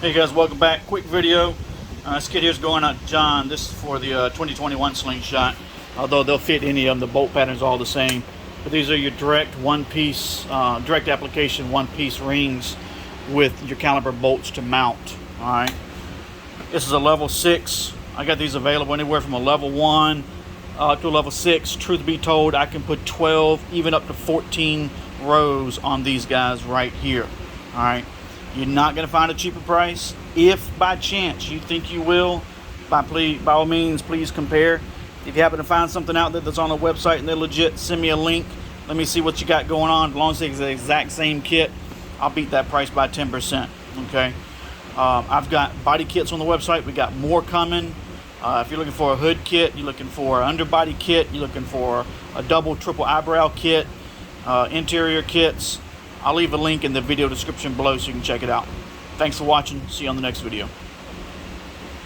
Hey guys, welcome back. Quick video. This kit here is going out to John. This is for the 2021 Slingshot. Although they'll fit any of them, the bolt pattern's all the same. But these are your direct one-piece, direct application one-piece rings with your caliber bolts to mount. All right. This is a level 6. I got these available anywhere from a level 1 to a level 6. Truth be told, I can put 12, even up to 14 rows on these guys right here. All right. You're not going to find a cheaper price. If by chance you think you will, by all means, please compare. If you happen to find something out there that's on a website and they're legit, send me a link. Let me see what you got going on. As long as it's the exact same kit, I'll beat that price by 10%. Okay. I've got body kits on the website. We got more coming. If you're looking for a hood kit, you're looking for an underbody kit, you're looking for a double, triple eyebrow kit, interior kits, I'll leave a link in the video description below so you can check it out. Thanks for watching. See you on the next video.